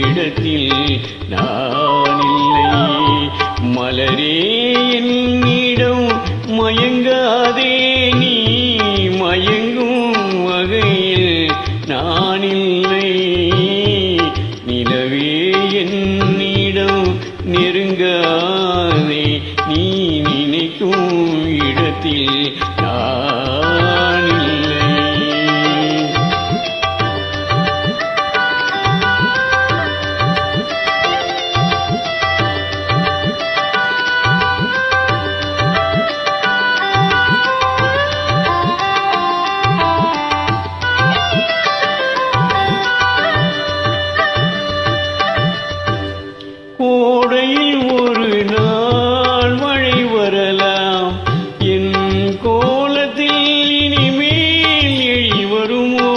இடத்தில் நான் இல்லை. மலரே என்னிடம் மயங்காதே, நீ மயங்கும் வகையில் நான் இல்லை. நிலவே என்னிடம் நெருங்காதே, நீ நினைக்கும் இடத்தில் நான் இல்லை. கோடையில் ஒரு நாள் மழை வரலாம், என் கோலத்தில் இனிமேல் எழி வருமோ?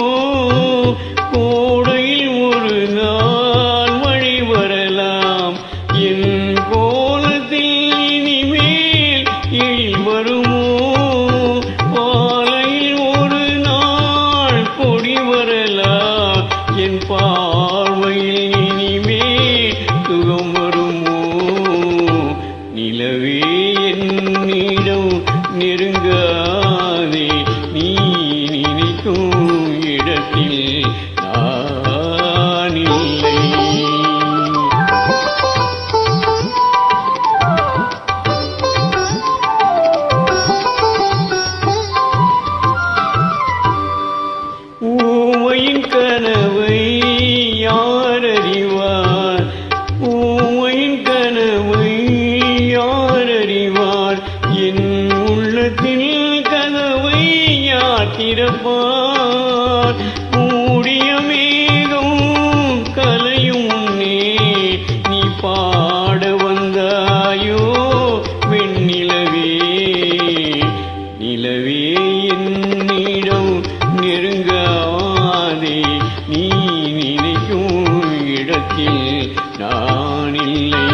கோடையில் ஒரு நாள் மழை வரலாம், என் கோலத்தில் இனிமேல் எழி வருமோ? பாலையில் ஒரு நாள் கொடி வரலாம், என் பார்வையில் இனிமேல் சுகம் வருமோ? நிலவே என்னிடம் நெருங்காதே, நீ நினைக்கும் இடத்தில் நான் இல்லை. ஊமையின் கனவை யார் அறிவார்? ஊமையின் கனவை யார் அறிவார்? என் உள்ளத்தில் கதவை யார் திறப்பார்? மூடிய மேகம் கலையும் முன்னே நீ பாட வந்தாயோ வெண்ணிலவே? நிலவே என்னிடம் நெருங்காதே, நீ நினைக்கும் இடத்தில் நான் இல்லை.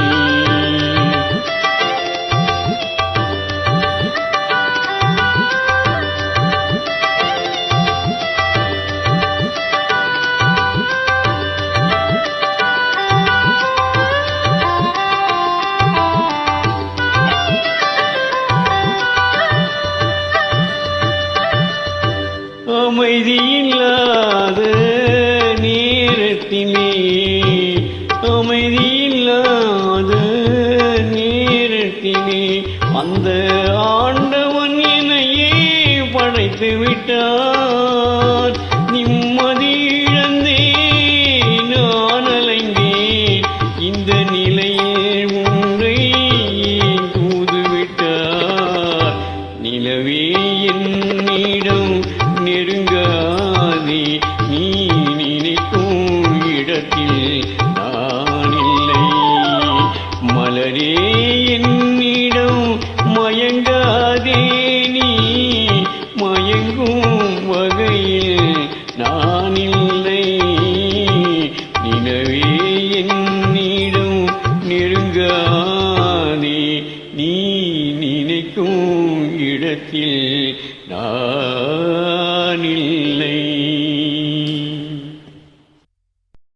அமைதியில்லாத நேரத்திலே, அமைதியில்லாத நேரத்திலே அந்த ஆண்டவன் என்னையே படைத்து விட்டார். நிம்மதி இழந்தே நான் அலைந்தேன், இந்த நிலையில் ஒன்றை தூதுவிட்டார். நிலவே என்னிடம் நெருங்காதே, நீ நினைக்கும் இடத்தில் நான் இல்லை. மலரே என்னிடம் மயங்காதே, நீ மயங்கும் வகையில் நான் இல்லை. நிலவே என்னிடம் நெருங்காதே, நீ நினைக்கும் இடத்தில் நான் இல்லை.